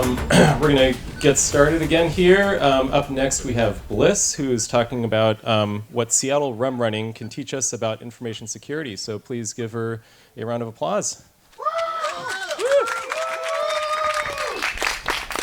We're going to get started again here. Up next, we have Bliss, who is talking about what Seattle Rumrunning can teach us about information security. So please give her a round of applause.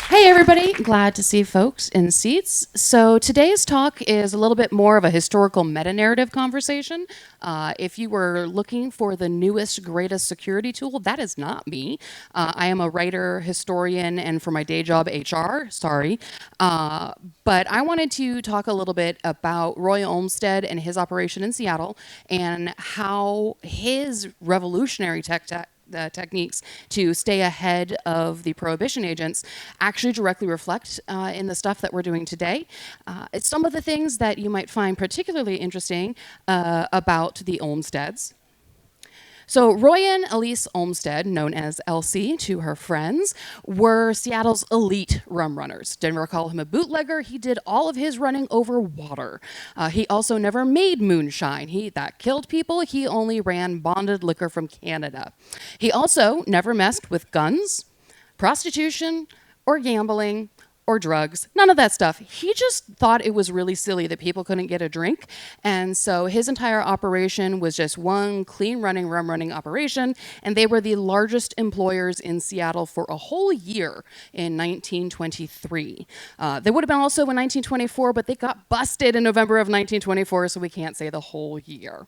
Hey everybody, glad to see folks in seats. So today's talk is a little bit more of a historical meta-narrative conversation. If you were looking for the newest, greatest security tool, that is not me. I am a writer, historian, and for my day job, HR, sorry. But I wanted to talk a little bit about Roy Olmstead and his operation in Seattle and how his revolutionary techniques to stay ahead of the Prohibition agents actually directly reflect in the stuff that we're doing today. It's some of the things that you might find particularly interesting about the Olmsteads. So Roy and Elise Olmstead, known as Elsie to her friends, were Seattle's elite rum runners. Didn't recall him a bootlegger. He did all of his running over water. He also never made moonshine. That killed people. He only ran bonded liquor from Canada. He also never messed with guns, prostitution, or gambling, or drugs, none of that stuff. He just thought it was really silly that people couldn't get a drink. And so his entire operation was just one clean running, rum running operation. And they were the largest employers in Seattle for a whole year in 1923. They would have been also in 1924, but they got busted in November of 1924, so we can't say the whole year.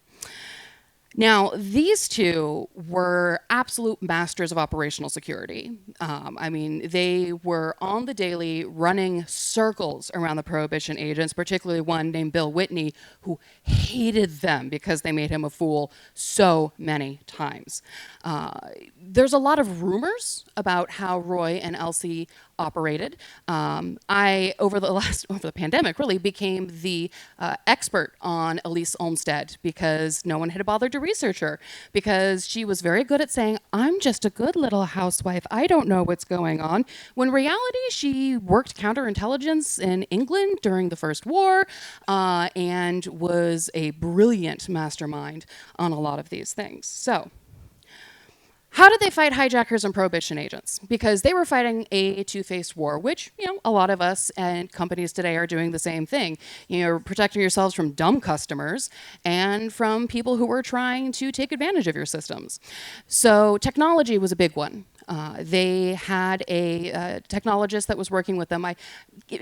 Now, these two were absolute masters of operational security. They were on the daily running circles around the Prohibition agents, particularly one named Bill Whitney, who hated them because they made him a fool so many times. There's a lot of rumors about how Roy and Elsie operated. I, over the pandemic, really became the expert on Elise Olmstead because no one had bothered to research her because she was very good at saying, I'm just a good little housewife. I don't know what's going on. When in reality, she worked counterintelligence in England during the First War and was a brilliant mastermind on a lot of these things. So, how did they fight hijackers and Prohibition agents? Because they were fighting a two-faced war, which, a lot of us and companies today are doing the same thing. You're protecting yourselves from dumb customers and from people who are trying to take advantage of your systems. So technology was a big one. They had a technologist that was working with them. I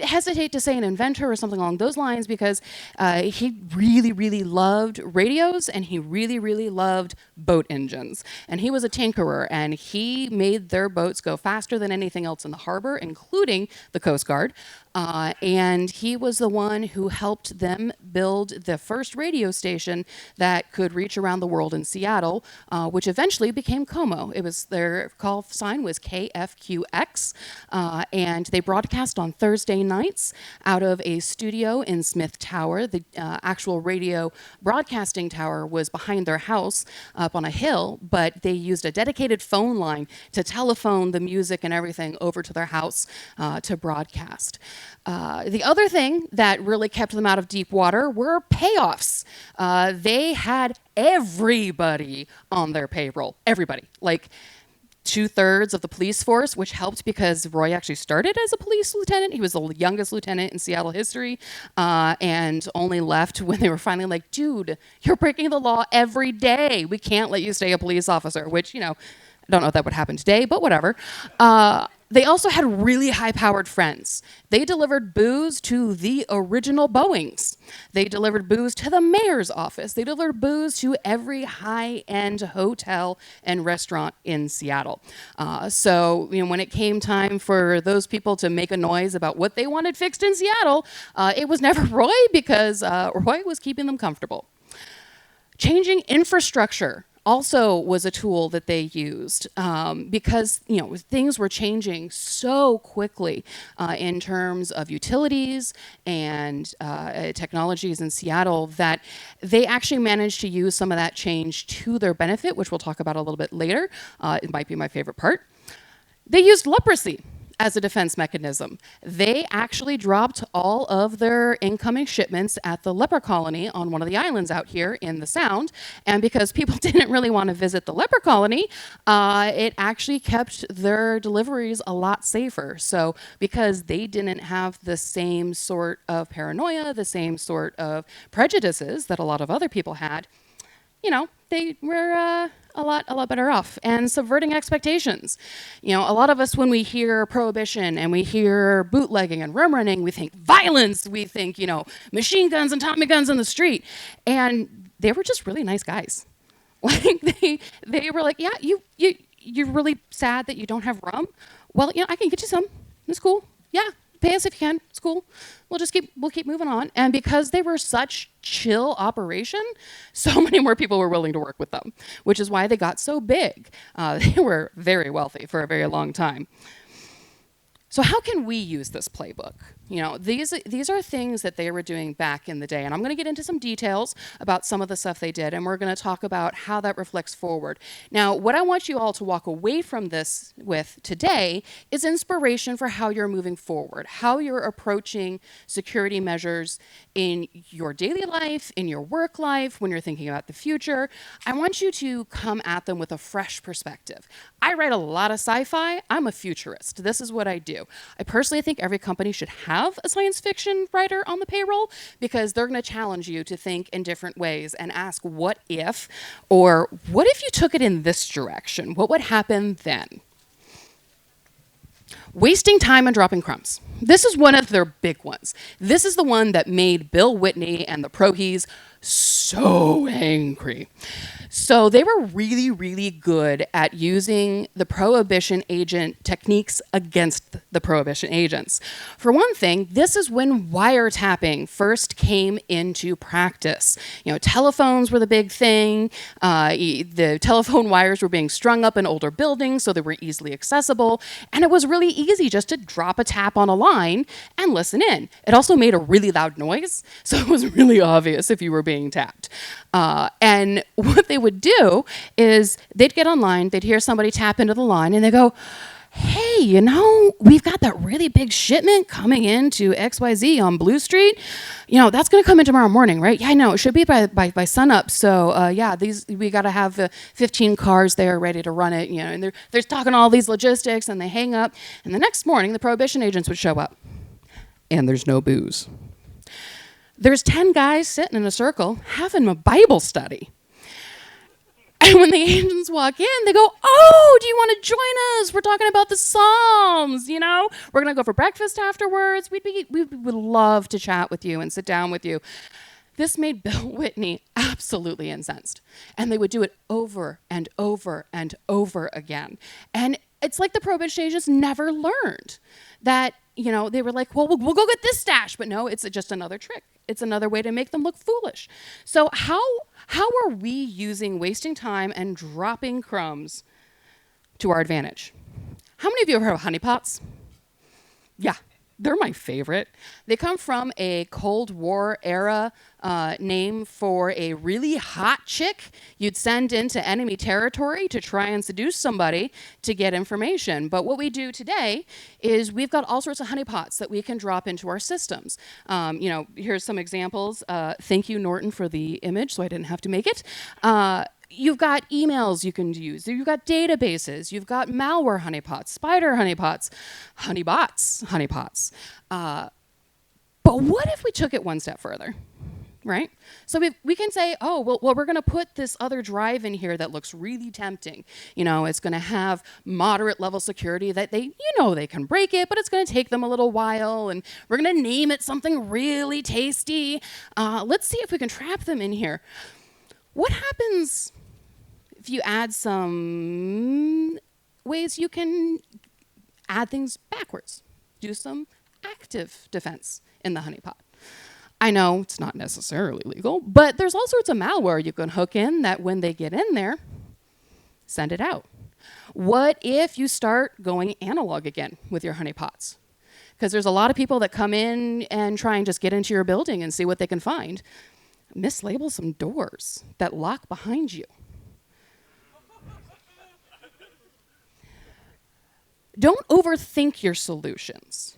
hesitate to say an inventor or something along those lines because he really, really loved radios and he really, really loved boat engines. And he was a tinkerer and he made their boats go faster than anything else in the harbor, including the Coast Guard. And he was the one who helped them build the first radio station that could reach around the world in Seattle, which eventually became Como. It was their call sign was KFQX, and they broadcast on Thursday nights out of a studio in Smith Tower. The actual radio broadcasting tower was behind their house up on a hill, but they used a dedicated phone line to telephone the music and everything over to their house to broadcast. The other thing that really kept them out of deep water were payoffs. They had everybody on their payroll. Everybody. Like 2/3 of the police force, which helped because Roy actually started as a police lieutenant. He was the youngest lieutenant in Seattle history and only left when they were finally like, dude, you're breaking the law every day. We can't let you stay a police officer, which, I don't know if that would happen today, but whatever. They also had really high-powered friends. They delivered booze to the original Boeings. They delivered booze to the mayor's office. They delivered booze to every high-end hotel and restaurant in Seattle. So when it came time for those people to make a noise about what they wanted fixed in Seattle, it was never Roy because Roy was keeping them comfortable. Changing infrastructure also was a tool that they used because things were changing so quickly in terms of utilities and technologies in Seattle that they actually managed to use some of that change to their benefit, which we'll talk about a little bit later. It might be my favorite part. They used leprosy as a defense mechanism. They actually dropped all of their incoming shipments at the leper colony on one of the islands out here in the Sound. And because people didn't really want to visit the leper colony, it actually kept their deliveries a lot safer. So because they didn't have the same sort of paranoia, the same sort of prejudices that a lot of other people had, you know, they were a lot better off. And subverting expectations. You know, a lot of us, when we hear prohibition and we hear bootlegging and rum running, we think violence. We think, you know, machine guns and Tommy guns in the street. And they were just really nice guys. Like they were like, yeah, you're really sad that you don't have rum. Well, you know, I can get you some. It's cool. Yeah. Pay us if you can. It's cool. We'll keep moving on. And because they were such chill operation, so many more people were willing to work with them, which is why they got so big. They were very wealthy for a very long time. So how can we use this playbook? You know, these are things that they were doing back in the day. And I'm going to get into some details about some of the stuff they did. And we're going to talk about how that reflects forward. Now, what I want you all to walk away from this with today is inspiration for how you're moving forward, how you're approaching security measures in your daily life, in your work life, when you're thinking about the future. I want you to come at them with a fresh perspective. I write a lot of sci-fi. I'm a futurist. This is what I do. I personally think every company should have a science fiction writer on the payroll because they're going to challenge you to think in different ways and ask what if, or what if you took it in this direction? What would happen then? Wasting time and dropping crumbs. This is one of their big ones. This is the one that made Bill Whitney and the Prohies so angry. So they were really, really good at using the Prohibition agent techniques against the Prohibition agents. For one thing, this is when wiretapping first came into practice. You know, telephones were the big thing. The telephone wires were being strung up in older buildings, so they were easily accessible. And it was really easy just to drop a tap on a line and listen in. It also made a really loud noise, so it was really obvious if you were being tapped. And what they would do is they'd get online, they'd hear somebody tap into the line, and they go, hey, you know, we've got that really big shipment coming into XYZ on Blue Street. You know, that's going to come in tomorrow morning, right? Yeah, I know. It should be by sunup. So, yeah, we got to have 15 cars there ready to run it, you know, and they're talking all these logistics, and they hang up. And the next morning, the Prohibition agents would show up, and there's no booze. There's 10 guys sitting in a circle having a Bible study. And when the agents walk in, they go, oh, do you want to join us? We're talking about the Psalms, you know? We're going to go for breakfast afterwards. We would love to chat with you and sit down with you. This made Bill Whitney absolutely incensed. And they would do it over and over and over again. And it's like the Prohibition agents never learned that, you know, they were like, well, we'll go get this stash. But no, it's just another trick. It's another way to make them look foolish. So how are we using wasting time and dropping crumbs to our advantage? How many of you have heard of honeypots? Yeah, they're my favorite. They come from a Cold War era name for a really hot chick you'd send into enemy territory to try and seduce somebody to get information. But what we do today is we've got all sorts of honeypots that we can drop into our systems. You know, here's some examples. Thank you, Norton, for the image, so I didn't have to make it. You've got emails you can use. You've got databases. You've got malware honeypots, spider honeypots, honeypots. But what if we took it one step further, right? So we can say, oh, well, we're going to put this other drive in here that looks really tempting. You know, it's going to have moderate level security that they can break it, but it's going to take them a little while. And we're going to name it something really tasty. Let's see if we can trap them in here. What happens if you add some ways you can add things backwards? Do some active defense in the honeypot. I know it's not necessarily legal, but there's all sorts of malware you can hook in that when they get in there, send it out. What if you start going analog again with your honeypots? Because there's a lot of people that come in and try and just get into your building and see what they can find. Mislabel some doors that lock behind you. Don't overthink your solutions.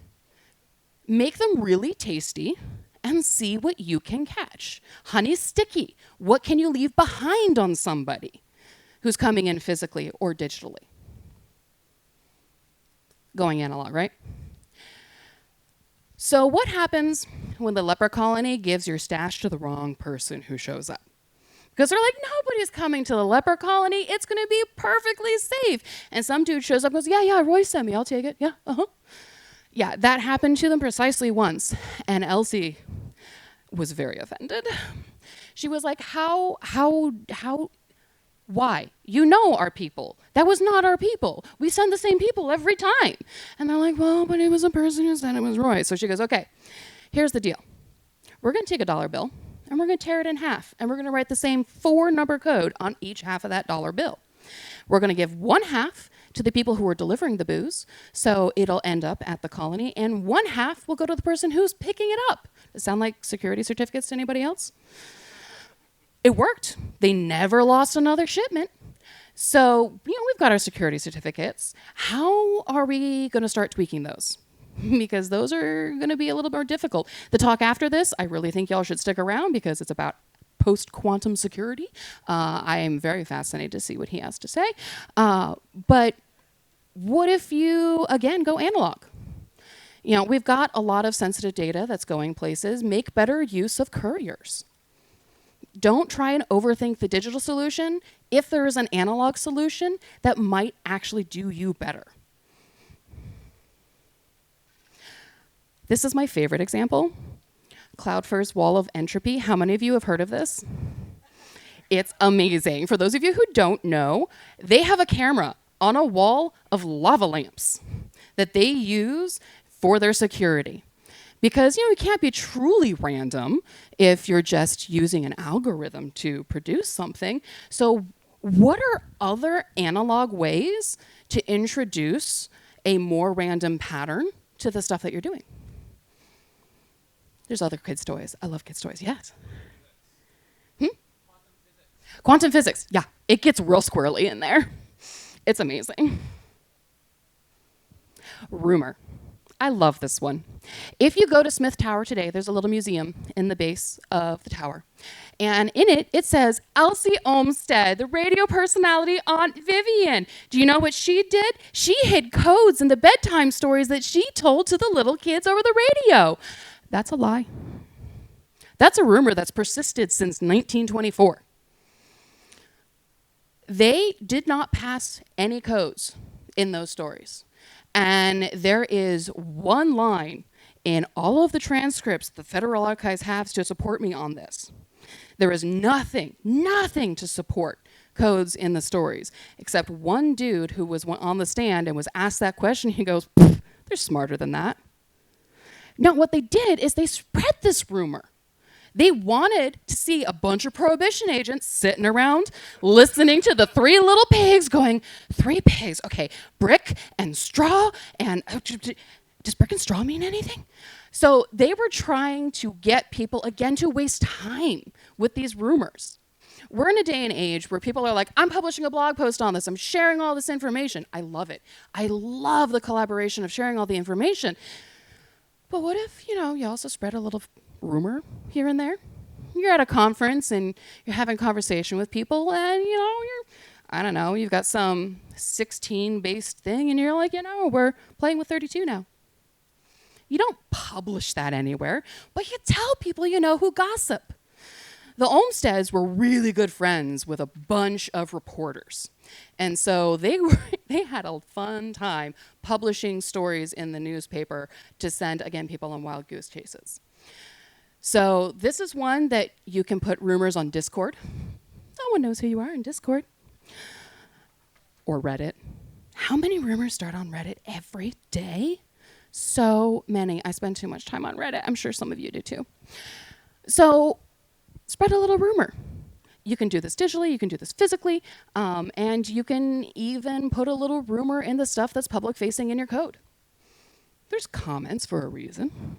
Make them really tasty and see what you can catch. Honey's sticky. What can you leave behind on somebody who's coming in physically or digitally? Going analog, right? So what happens when the leper colony gives your stash to the wrong person who shows up? Because they're like, nobody's coming to the leper colony. It's going to be perfectly safe. And some dude shows up and goes, yeah, Roy sent me. I'll take it. Yeah, Yeah, that happened to them precisely once. And Elsie was very offended. She was like, why? You know our people. That was not our people. We send the same people every time. And they're like, well, but it was a person who said it was Roy. So she goes, okay, here's the deal. We're going to take a dollar bill, and we're going to tear it in half, and we're going to write the same 4-number code on each half of that dollar bill. We're going to give one half to the people who are delivering the booze, so it'll end up at the colony, and one half will go to the person who's picking it up. Does it sound like security certificates to anybody else? It worked. They never lost another shipment. So, we've got our security certificates. How are we going to start tweaking those? Because those are going to be a little more difficult. The talk after this, I really think y'all should stick around because it's about post-quantum security. I am very fascinated to see what he has to say. But what if you, again, go analog? We've got a lot of sensitive data that's going places. Make better use of couriers. Don't try and overthink the digital solution if there is an analog solution that might actually do you better. This is my favorite example. Cloudflare's wall of entropy. How many of you have heard of this? It's amazing. For those of you who don't know, they have a camera on a wall of lava lamps that they use for their security. Because, it can't be truly random if you're just using an algorithm to produce something. So what are other analog ways to introduce a more random pattern to the stuff that you're doing? There's other kids' toys. I love kids' toys, yes. Quantum physics, yeah. It gets real squirrely in there. It's amazing. Rumor. I love this one. If you go to Smith Tower today, there's a little museum in the base of the tower. And in it, it says, Elsie Olmstead, the radio personality Aunt Vivian. Do you know what she did? She hid codes in the bedtime stories that she told to the little kids over the radio. That's a lie. That's a rumor that's persisted since 1924. They did not pass any codes in those stories. And there is one line in all of the transcripts the Federal Archives have to support me on this. There is nothing to support codes in the stories, except one dude who was on the stand and was asked that question. He goes, they're smarter than that. Now, what they did is they spread this rumor. They wanted to see a bunch of Prohibition agents sitting around listening to the 3 little pigs going, 3 pigs, okay, brick and straw, and does brick and straw mean anything? So they were trying to get people, again, to waste time with these rumors. We're in a day and age where people are like, I'm publishing a blog post on this, I'm sharing all this information. I love it. I love the collaboration of sharing all the information. But what if, you also spread a little rumor here and there? You're at a conference and you're having a conversation with people and, you've got some 16-based thing and you're like, we're playing with 32 now. You don't publish that anywhere, but you tell people who gossip. The Olmsteads were really good friends with a bunch of reporters. And so they had a fun time publishing stories in the newspaper to send, again, people on wild goose chases. So this is one that you can put rumors on Discord. No one knows who you are in Discord. Or Reddit. How many rumors start on Reddit every day? So many. I spend too much time on Reddit. I'm sure some of you do too. So spread a little rumor. You can do this digitally, you can do this physically, and you can even put a little rumor in the stuff that's public facing in your code. There's comments for a reason.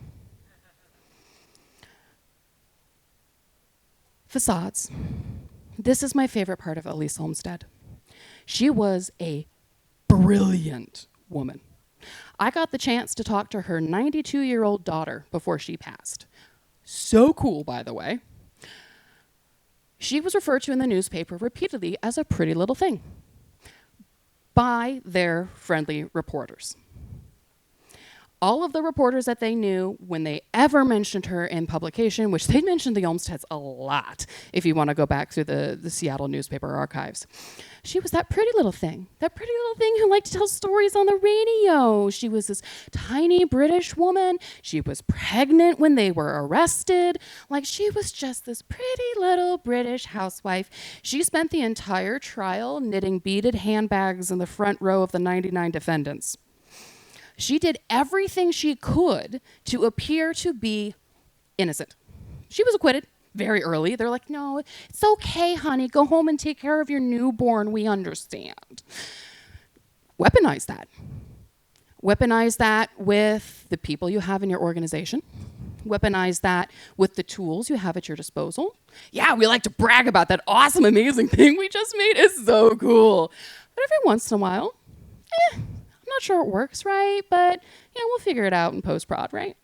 Facades. This is my favorite part of Elise Olmstead. She was a brilliant woman. I got the chance to talk to her 92-year-old daughter before she passed. So cool, by the way. She was referred to in the newspaper repeatedly as a pretty little thing by their friendly reporters. All of the reporters that they knew, when they ever mentioned her in publication, which they mentioned the Olmsteads a lot, if you want to go back through the Seattle newspaper archives, she was that pretty little thing who liked to tell stories on the radio. She was this tiny British woman. She was pregnant when they were arrested. Like, she was just this pretty little British housewife. She spent the entire trial knitting beaded handbags in the front row of the 99 defendants. She did everything she could to appear to be innocent. She was acquitted very early. They're like, no, it's okay, honey. Go home and take care of your newborn. We understand. Weaponize that. Weaponize that with the people you have in your organization. Weaponize that with the tools you have at your disposal. Yeah, we like to brag about that awesome, amazing thing we just made. It's so cool. But every once in a while, I'm not sure it works right, but we'll figure it out in post-prod, right?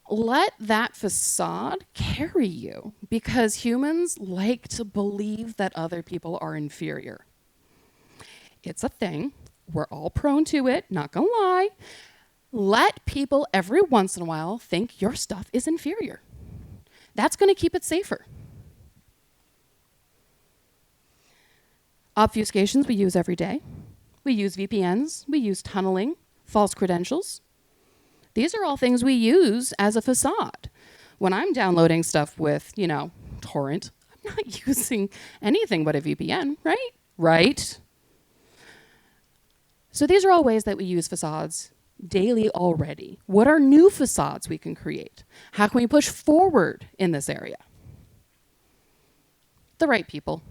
Let that facade carry you, because humans like to believe that other people are inferior. It's a thing. We're all prone to it, not gonna lie. Let people every once in a while think your stuff is inferior. That's gonna keep it safer. Obfuscations we use every day. We use VPNs, we use tunneling, false credentials. These are all things we use as a facade. When I'm downloading stuff with, torrent, I'm not using anything but a VPN, right? Right? So these are all ways that we use facades daily already. What are new facades we can create? How can we push forward in this area? The right people.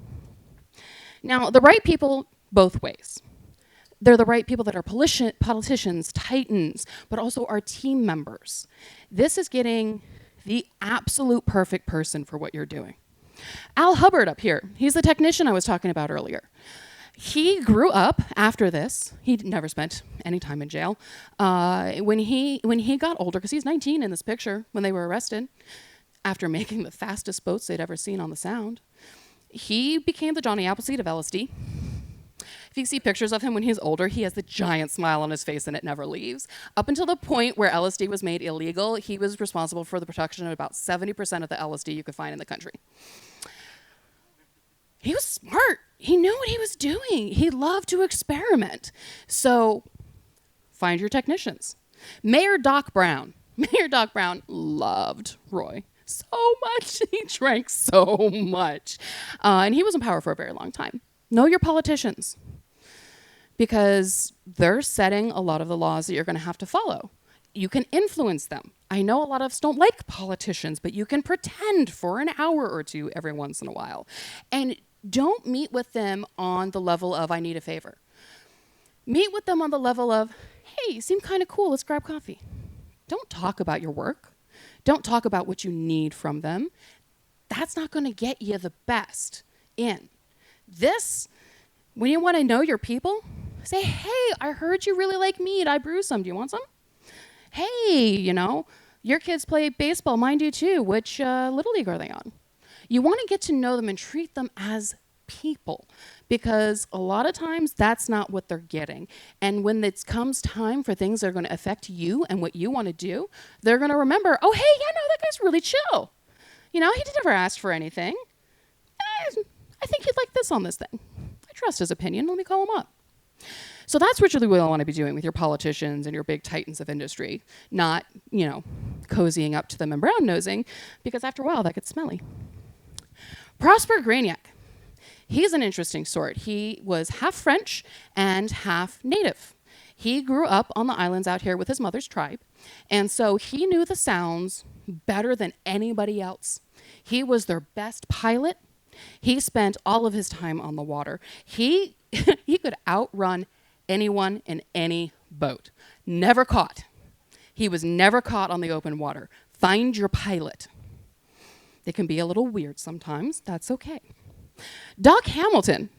Now, the right people both ways. They're the right people that are politicians, titans, but also our team members. This is getting the absolute perfect person for what you're doing. Al Hubbard up here, he's the technician I was talking about earlier. He grew up after this. He never spent any time in jail. When he got older, because he's 19 in this picture when they were arrested, after making the fastest boats they'd ever seen on the Sound, he became the Johnny Appleseed of LSD. If you see pictures of him when he's older, he has the giant smile on his face and it never leaves. Up until the point where LSD was made illegal, he was responsible for the production of about 70% of the LSD you could find in the country. He was smart. He knew what he was doing. He loved to experiment. So find your technicians. Mayor Doc Brown loved Roy so much. He drank so much. And he was in power for a very long time. Know your politicians, because they're setting a lot of the laws that you're going to have to follow. You can influence them. I know a lot of us don't like politicians, but you can pretend for an hour or two every once in a while. And don't meet with them on the level of, I need a favor. Meet with them on the level of, hey, you seem kind of cool, let's grab coffee. Don't talk about your work. Don't talk about what you need from them. That's not going to get you the best in. This, when you want to know your people, say, hey, I heard you really like meat. I brew some. Do you want some? Hey, your kids play baseball. Mine do too. Which Little League are they on? You want to get to know them and treat them as people, because a lot of times that's not what they're getting. And when it comes time for things that are going to affect you and what you want to do, they're going to remember, oh, hey, that guy's really chill. He never asked for anything. I think he'd like this on this thing. I trust his opinion. Let me call him up. So that's what you really want to be doing with your politicians and your big titans of industry, not, cozying up to them and brown-nosing, because after a while that gets smelly. Prosper Graniak. He's an interesting sort. He was half French and half native. He grew up on the islands out here with his mother's tribe, and so he knew the sounds better than anybody else. He was their best pilot. He spent all of his time on the water. He could outrun anyone in any boat. Never caught. He was never caught on the open water. Find your pilot. They can be a little weird sometimes. That's okay. Doc Hamilton.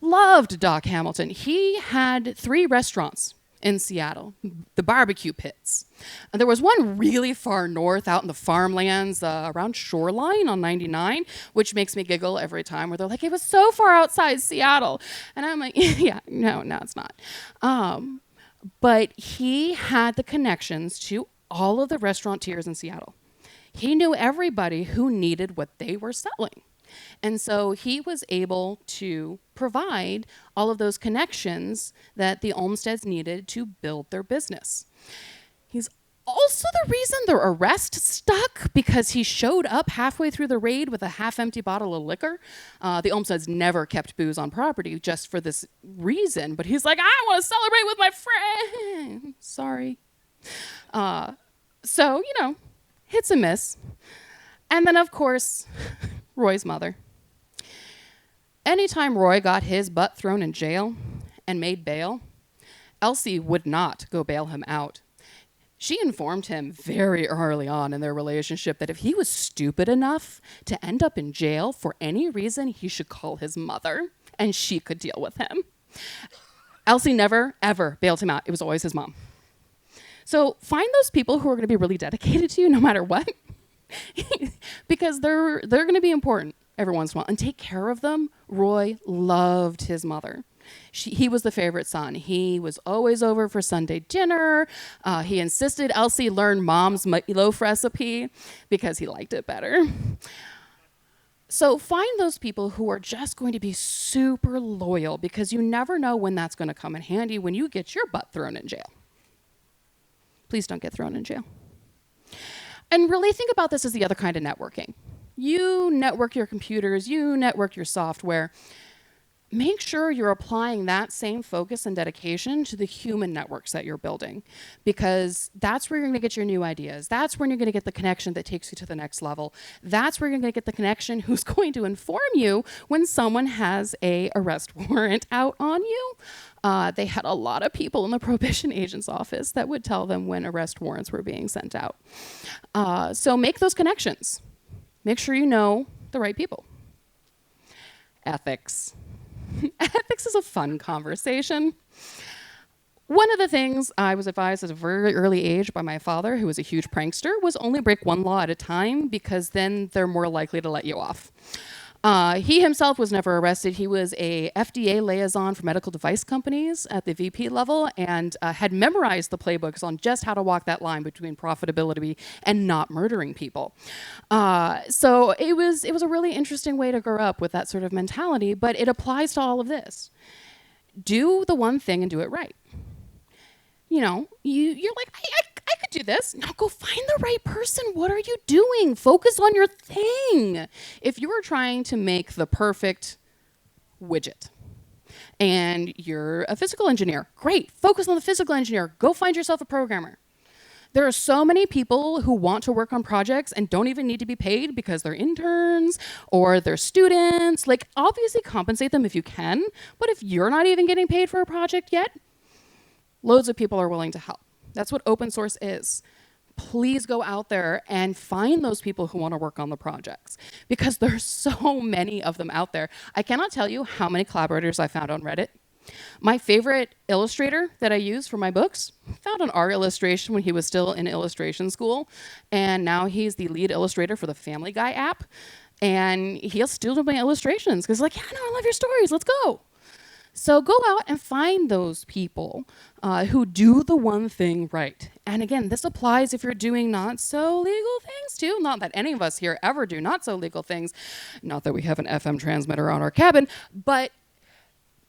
Loved Doc Hamilton. He had 3 restaurants in Seattle, the barbecue pits. And there was one really far north out in the farmlands around Shoreline on 99, which makes me giggle every time where they're like, it was so far outside Seattle. And I'm like, yeah, no, it's not. But he had the connections to all of the restaurateurs in Seattle. He knew everybody who needed what they were selling. And so he was able to provide all of those connections that the Olmsteads needed to build their business. He's also the reason their arrest stuck, because he showed up halfway through the raid with a half-empty bottle of liquor. The Olmsteads never kept booze on property just for this reason, but he's like, I want to celebrate with my friend. Sorry. So, hits and miss. And then, of course, Roy's mother. Anytime Roy got his butt thrown in jail and made bail, Elsie would not go bail him out. She informed him very early on in their relationship that if he was stupid enough to end up in jail for any reason, he should call his mother, and she could deal with him. Elsie never, ever bailed him out. It was always his mom. So find those people who are going to be really dedicated to you no matter what, because they're going to be important every once in a while, and take care of them. Roy loved his mother. He was the favorite son. He was always over for Sunday dinner. He insisted Elsie learn mom's meatloaf recipe because he liked it better. So find those people who are just going to be super loyal, because you never know when that's going to come in handy when you get your butt thrown in jail. Please don't get thrown in jail. And really think about this as the other kind of networking. You network your computers, you network your software. Make sure you're applying that same focus and dedication to the human networks that you're building, because that's where you're going to get your new ideas. That's when you're going to get the connection that takes you to the next level. That's where you're going to get the connection who's going to inform you when someone has a arrest warrant out on you. They had a lot of people in the Prohibition agent's office that would tell them when arrest warrants were being sent out. So make those connections. Make sure you know the right people. Ethics. Ethics is a fun conversation. One of the things I was advised at a very early age by my father, who was a huge prankster, was only break one law at a time, because then they're more likely to let you off. He himself was never arrested. He was a FDA liaison for medical device companies at the VP level, and had memorized the playbooks on just how to walk that line between profitability and not murdering people. So it was a really interesting way to grow up with that sort of mentality, but it applies to all of this. Do the one thing and do it right. You're like, I could do this. Now go find the right person. What are you doing? Focus on your thing. If you are trying to make the perfect widget and you're a physical engineer, great. Focus on the physical engineer. Go find yourself a programmer. There are so many people who want to work on projects and don't even need to be paid because they're interns or they're students. Like, obviously compensate them if you can, but if you're not even getting paid for a project yet, loads of people are willing to help. That's what open source is. Please go out there and find those people who want to work on the projects, because there's so many of them out there. I cannot tell you how many collaborators I found on Reddit. My favorite illustrator that I use for my books found an art illustration when he was still in illustration school, and now he's the lead illustrator for the Family Guy app, and he'll still do my illustrations because, like, yeah, no, I love your stories. Let's go. So go out and find those people who do the one thing right. And again, this applies if you're doing not so legal things too. Not that any of us here ever do not so legal things. Not that we have an FM transmitter on our cabin, but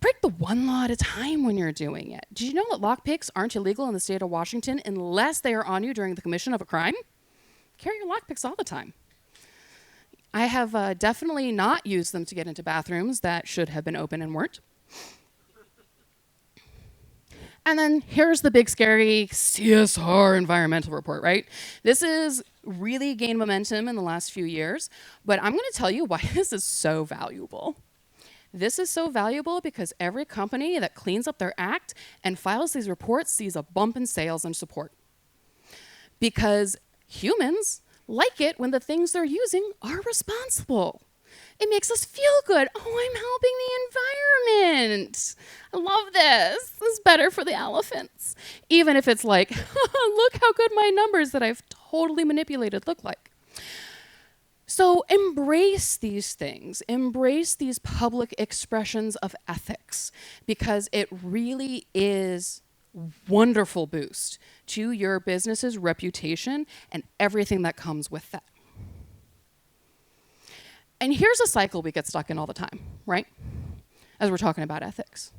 break the one law at a time when you're doing it. Did you know that lockpicks aren't illegal in the state of Washington unless they are on you during the commission of a crime? Carry your lockpicks all the time. I have definitely not used them to get into bathrooms that should have been open and weren't. And then here's the big scary CSR environmental report, right? This is really gained momentum in the last few years, but I'm going to tell you why this is so valuable. This is so valuable because every company that cleans up their act and files these reports sees a bump in sales and support. Because humans like it when the things they're using are responsible. It makes us feel good. Oh, I'm helping the environment. I love this. This is better for the elephants. Even if it's like, look how good my numbers that I've totally manipulated look like. So embrace these things, embrace these public expressions of ethics, because it really is wonderful boost to your business's reputation and everything that comes with that. And here's a cycle we get stuck in all the time, right? As we're talking about ethics.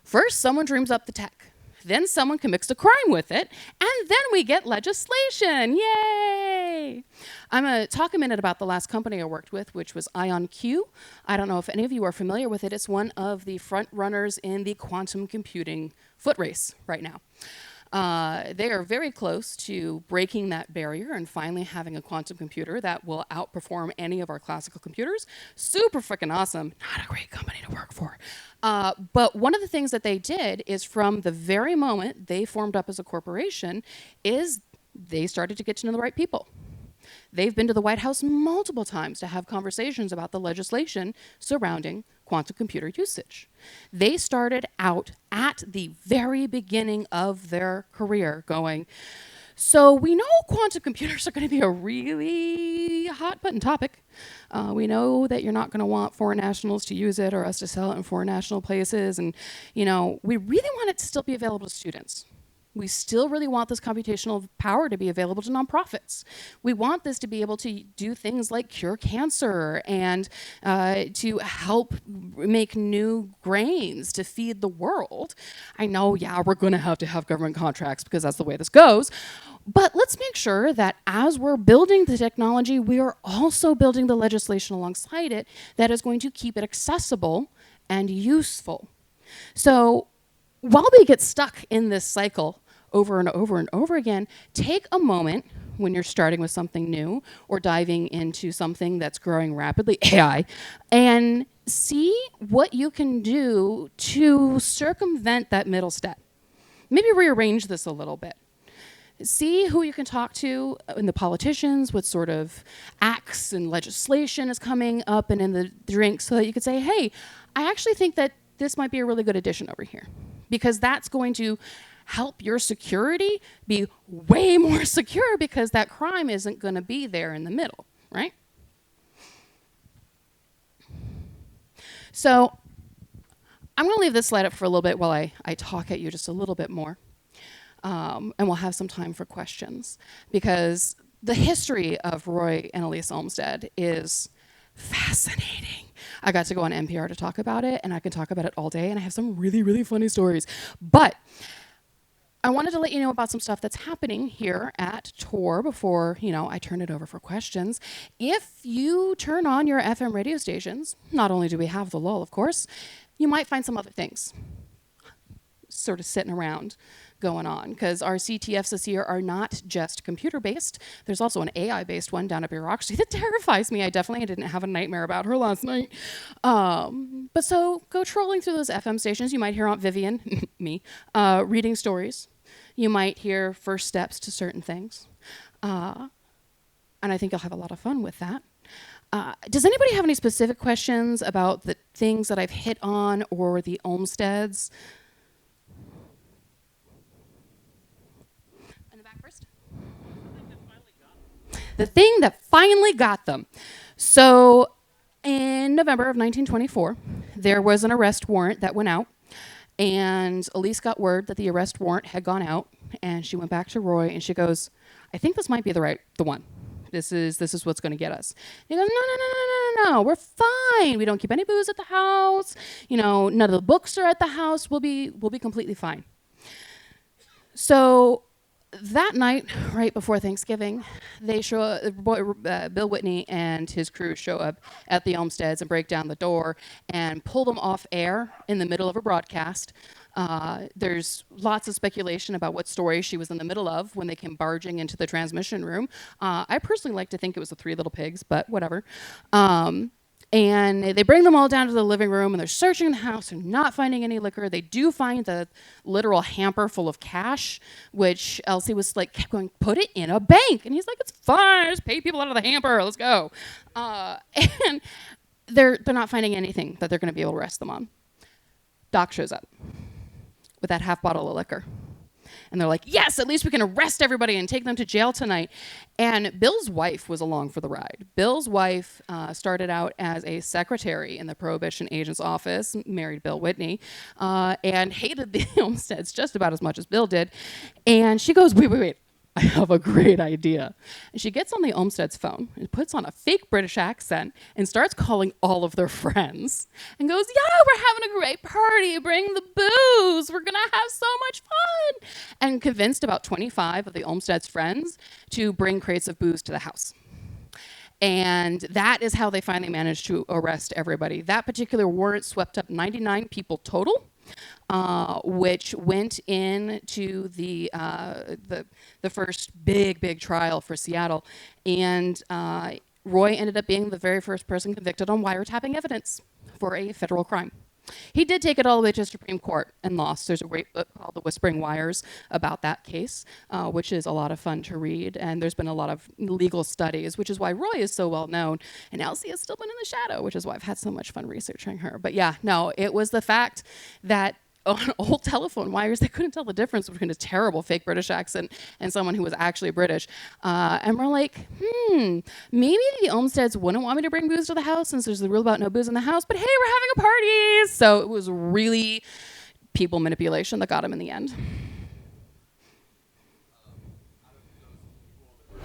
First, someone dreams up the tech. Then someone commits a crime with it, and then we get legislation. Yay! I'm going to talk a minute about the last company I worked with, which was IonQ. I don't know if any of you are familiar with it. It's one of the front runners in the quantum computing foot race right now. They are very close to breaking that barrier and finally having a quantum computer that will outperform any of our classical computers. Super freaking awesome. Not a great company to work for. But one of the things that they did is from the very moment they formed up as a corporation is they started to get to know the right people. They've been to the White House multiple times to have conversations about the legislation surrounding quantum computer usage. They started out at the very beginning of their career going, so we know quantum computers are going to be a really hot button topic. We know that you're not going to want foreign nationals to use it or us to sell it in foreign national places. And, we really want it to still be available to students. We still really want this computational power to be available to nonprofits. We want this to be able to do things like cure cancer and to help make new grains to feed the world. I know, yeah, we're going to have government contracts because that's the way this goes. But let's make sure that as we're building the technology, we are also building the legislation alongside it that is going to keep it accessible and useful. So while we get stuck in this cycle over and over and over again, take a moment when you're starting with something new or diving into something that's growing rapidly, AI, and see what you can do to circumvent that middle step. Maybe rearrange this a little bit. See who you can talk to in the politicians, what sort of acts and legislation is coming up and in the drink, so that you could say, hey, I actually think that this might be a really good addition over here, because that's going to help your security be way more secure, because that crime isn't going to be there in the middle, right? So I'm going to leave this slide up for a little bit while I talk at you just a little bit more. And we'll have some time for questions, because the history of Roy and Elise Olmstead is fascinating. I got to go on NPR to talk about it, and I can talk about it all day, and I have some really, really funny stories. But I wanted to let you know about some stuff that's happening here at Tor before, I turn it over for questions. If you turn on your FM radio stations, not only do we have the lull, of course, you might find some other things sort of sitting around going on, because our CTFs this year are not just computer-based. There's also an AI-based one down at bureaucracy that terrifies me. I definitely didn't have a nightmare about her last night. But so go trolling through those FM stations. You might hear Aunt Vivian, me, reading stories. You might hear first steps to certain things. And I think you'll have a lot of fun with that. Does anybody have any specific questions about the things that I've hit on or the Olmsteads? In the back first? The thing that finally got them. So in November of 1924, there was an arrest warrant that went out. And Elise got word that the arrest warrant had gone out, and she went back to Roy and she goes, I think this might be the one. This is what's going to get us. And he goes, no, we're fine. We don't keep any booze at the house. None of the books are at the house. We'll be completely fine. So that night, right before Thanksgiving, they show up, Bill Whitney and his crew show up at the Olmsteads and break down the door and pull them off air in the middle of a broadcast. There's lots of speculation about what story she was in the middle of when they came barging into the transmission room. I personally like to think it was the Three Little Pigs, but whatever. And they bring them all down to the living room, and they're searching the house and not finding any liquor. They do find the literal hamper full of cash, which Elsie was like, kept going, put it in a bank. And he's like, it's fine, just pay people out of the hamper, let's go. And they're not finding anything that they're going to be able to arrest them on. Doc shows up with that half bottle of liquor. And they're like, yes, at least we can arrest everybody and take them to jail tonight. And Bill's wife was along for the ride. Bill's wife started out as a secretary in the Prohibition agent's office, married Bill Whitney, and hated the Olmsteads just about as much as Bill did. And she goes, wait. I have a great idea. And she gets on the Olmstead's phone and puts on a fake British accent and starts calling all of their friends and goes, yeah, we're having a great party. Bring the booze. We're going to have so much fun. And convinced about 25 of the Olmstead's friends to bring crates of booze to the house. And that is how they finally managed to arrest everybody. That particular warrant swept up 99 people total. Which went into the first big trial for Seattle, and Roy ended up being the very first person convicted on wiretapping evidence for a federal crime. He did take it all the way to Supreme Court and lost. There's a great book called The Whispering Wires about that case, which is a lot of fun to read. And there's been a lot of legal studies, which is why Roy is so well known. And Elsie has still been in the shadow, which is why I've had so much fun researching her. But yeah, no, it was the fact that on old telephone wires, they couldn't tell the difference between a terrible fake British accent and someone who was actually British. And we're like, maybe the Olmsteads wouldn't want me to bring booze to the house since there's the rule about no booze in the house, but hey, we're having a party. So it was really people manipulation that got him in the end.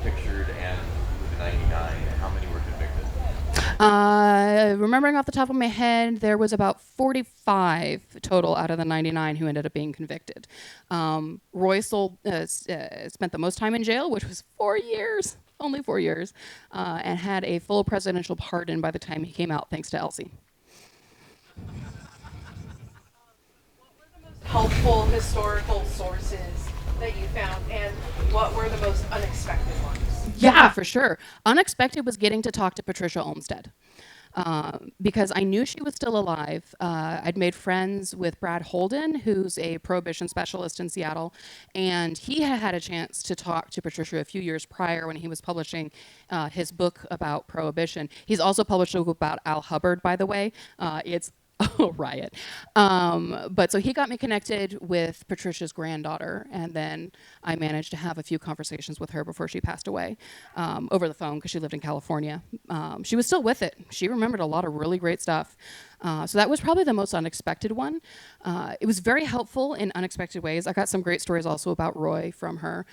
Pictured and with 99, how many were convicted? Remembering off the top of my head, there was about 45 total out of the 99 who ended up being convicted. Roy spent the most time in jail, which was 4 years, only 4 years, and had a full presidential pardon by the time he came out, thanks to Elsie. What were the most helpful historical sources that you found, and what were the most unexpected ones? Yeah, for sure. Unexpected was getting to talk to Patricia Olmstead. Because I knew she was still alive. I'd made friends with Brad Holden, who's a prohibition specialist in Seattle, and he had had a chance to talk to Patricia a few years prior when he was publishing his book about prohibition. He's also published a book about Al Hubbard, by the way. It's a riot. But so he got me connected with Patricia's granddaughter, and then I managed to have a few conversations with her before she passed away over the phone because she lived in California. She was still with it. She remembered a lot of really great stuff. So that was probably the most unexpected one. It was very helpful in unexpected ways. I got some great stories also about Roy from her.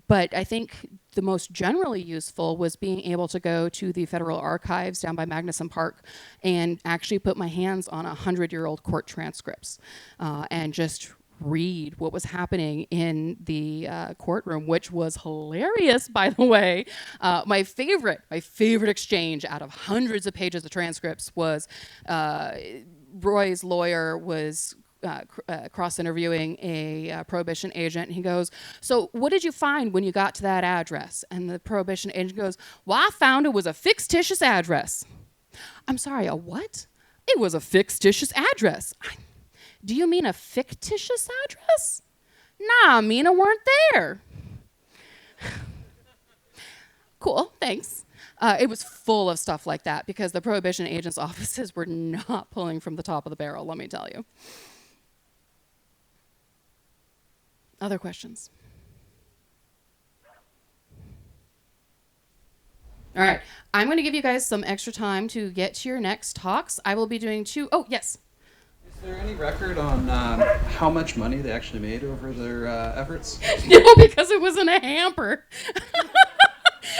But I think the most generally useful was being able to go to the federal archives down by Magnuson Park and actually put my hands on 100-year-old court transcripts and just read what was happening in the courtroom, which was hilarious, by the way. My favorite exchange out of hundreds of pages of transcripts was Roy's lawyer was cross-interviewing a prohibition agent, and he goes, so what did you find when you got to that address? And the prohibition agent goes, well, I found it was a fictitious address. I'm sorry, a what? It was a fictitious address. Do you mean a fictitious address? Nah, I mean, it weren't there. Cool, thanks. It was full of stuff like that because the prohibition agents' offices were not pulling from the top of the barrel, let me tell you. Other questions? All right, I'm going to give you guys some extra time to get to your next talks. I will be doing two. Oh, yes. Is there any record on how much money they actually made over their efforts? No, because it was in a hamper.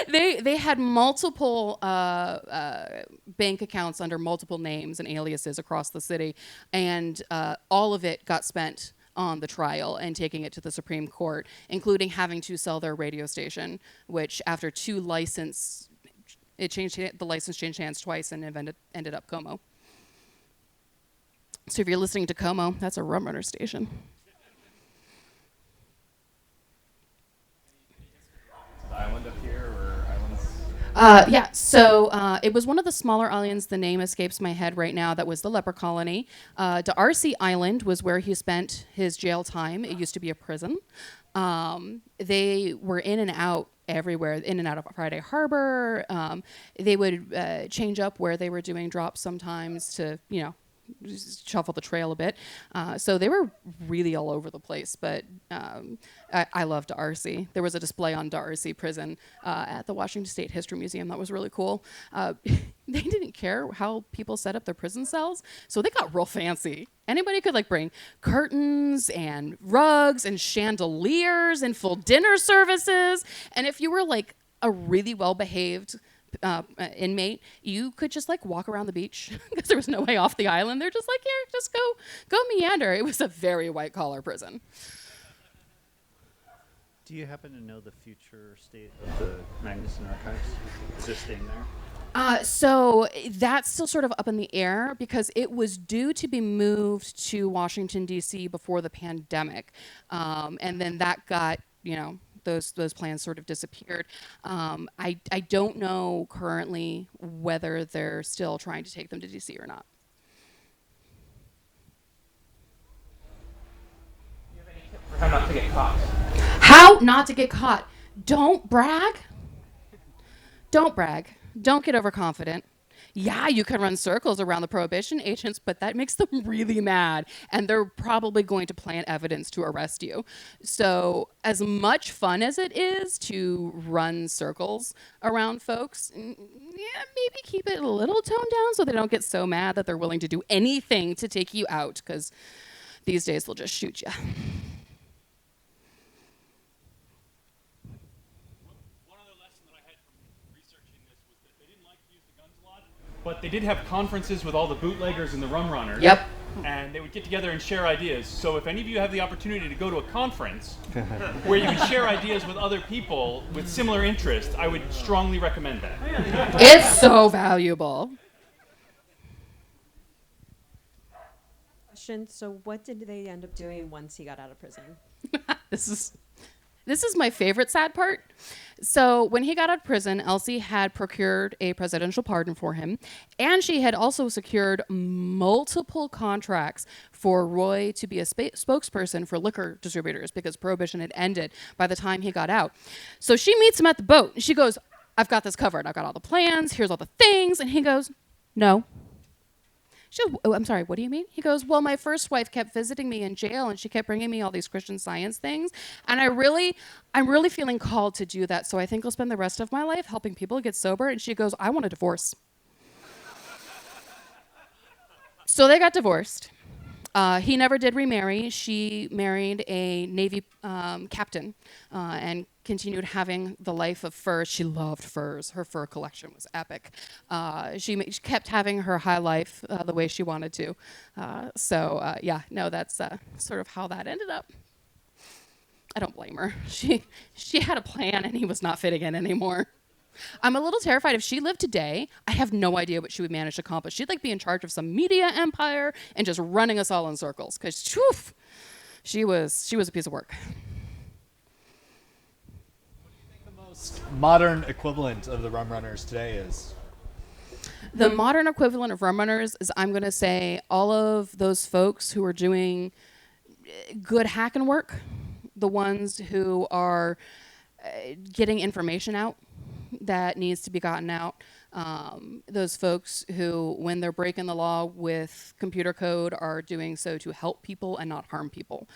They had multiple bank accounts under multiple names and aliases across the city, and all of it got spent on the trial and taking it to the Supreme Court, including having to sell their radio station, which after the license changed hands twice and ended up Como. So if you're listening to Como, that's a Rumrunner station. Island up here or islands? Yeah, so it was one of the smaller islands. The name escapes my head right now. That was the leper colony. Demarest Island was where he spent his jail time. It used to be a prison. They were in and out everywhere, in and out of Friday Harbor. They would change up where they were doing drops sometimes to, just shuffle the trail a bit. So they were really all over the place, but I love Darcy. There was a display on Darcy Prison at the Washington State History Museum that was really cool. They didn't care how people set up their prison cells, so they got real fancy. Anybody could bring curtains and rugs and chandeliers and full dinner services, and if you were a really well-behaved inmate, you could just walk around the beach because there was no way off the island. They're just here, just go meander. It was a very white collar prison. Do you happen to know the future state of the Magnuson Archives? Is it staying there? So that's still sort of up in the air because it was due to be moved to Washington, D.C. before the pandemic. And then that got, those plans sort of disappeared. I don't know currently whether they're still trying to take them to D.C. or not. Do you have any tips for how not to get caught? How not to get caught? Don't brag. Don't brag. Don't get overconfident. Yeah, you can run circles around the Prohibition agents, but that makes them really mad, and they're probably going to plant evidence to arrest you. So as much fun as it is to run circles around folks, maybe keep it a little toned down so they don't get so mad that they're willing to do anything to take you out, because these days they'll just shoot you. But they did have conferences with all the bootleggers and the rum runners. Yep. And they would get together and share ideas. So if any of you have the opportunity to go to a conference where you can share ideas with other people with similar interests, I would strongly recommend that. It's so valuable. Question. So what did they end up doing once he got out of prison? This is my favorite sad part. So when he got out of prison, Elsie had procured a presidential pardon for him, and she had also secured multiple contracts for Roy to be a spokesperson for liquor distributors because Prohibition had ended by the time he got out. So she meets him at the boat, and she goes, "I've got this covered. I've got all the plans. Here's all the things." And he goes, "No." She goes, "Oh, I'm sorry, what do you mean?" He goes, "Well, my first wife kept visiting me in jail, and she kept bringing me all these Christian Science things, and I'm really feeling called to do that, so I think I'll spend the rest of my life helping people get sober." And she goes, "I want a divorce." So they got divorced. He never did remarry. She married a Navy captain and continued having the life of furs. She loved furs. Her fur collection was epic. She kept having her high life the way she wanted to. That's sort of how that ended up. I don't blame her. She had a plan, and he was not fitting in anymore. I'm a little terrified. If she lived today, I have no idea what she would manage to accomplish. She'd be in charge of some media empire and just running us all in circles. Because she was a piece of work. What do you think the most modern equivalent of the rum runners today is? The modern equivalent of rum runners is, I'm going to say, all of those folks who are doing good hacking work, the ones who are getting information out that needs to be gotten out. Those folks who, when they're breaking the law with computer code, are doing so to help people and not harm people.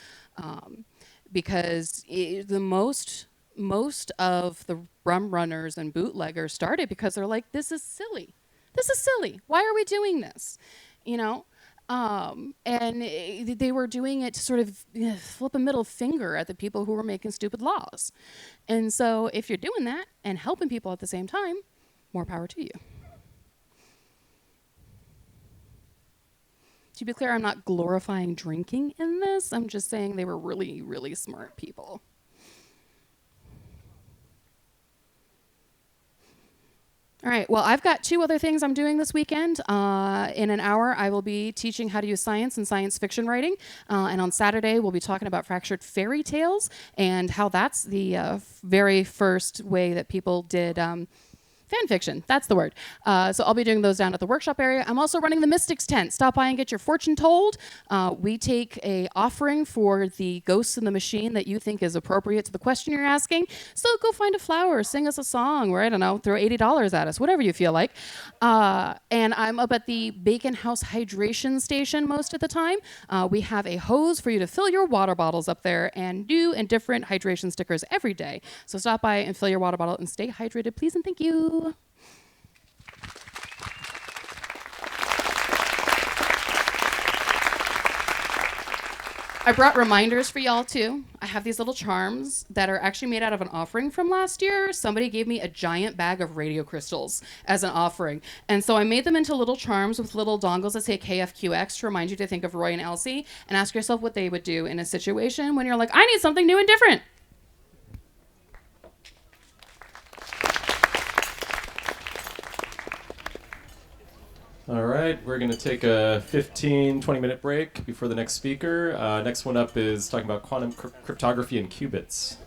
Because the most of the rum runners and bootleggers started because they're like, this is silly. This is silly. Why are we doing this? And they were doing it to sort of flip a middle finger at the people who were making stupid laws. And so if you're doing that and helping people at the same time, more power to you. To be clear, I'm not glorifying drinking in this. I'm just saying they were really, really smart people. All right, well, I've got 2 other things I'm doing this weekend. In an hour, I will be teaching how to use science and science fiction writing. And on Saturday, we'll be talking about fractured fairy tales and how that's the very first way that people did Fan fiction, that's the word. So I'll be doing those down at the workshop area. I'm also running the Mystics tent. Stop by and get your fortune told. We take a offering for the ghosts in the machine that you think is appropriate to the question you're asking. So go find a flower, sing us a song, or I don't know, throw $80 at us, whatever you feel like. And I'm up at the Bacon House hydration station most of the time. We have a hose for you to fill your water bottles up there, and new and different hydration stickers every day. So stop by and fill your water bottle and stay hydrated, please, and thank you. I brought reminders for y'all too. I have these little charms that are actually made out of an offering from last year. Somebody gave me a giant bag of radio crystals as an offering. And so I made them into little charms with little dongles that say KFQX to remind you to think of Roy and Elsie and ask yourself what they would do in a situation when you're like, I need something new and different. All right, we're going to take a 15-20-minute break before the next speaker. Next one up is talking about quantum cryptography and qubits.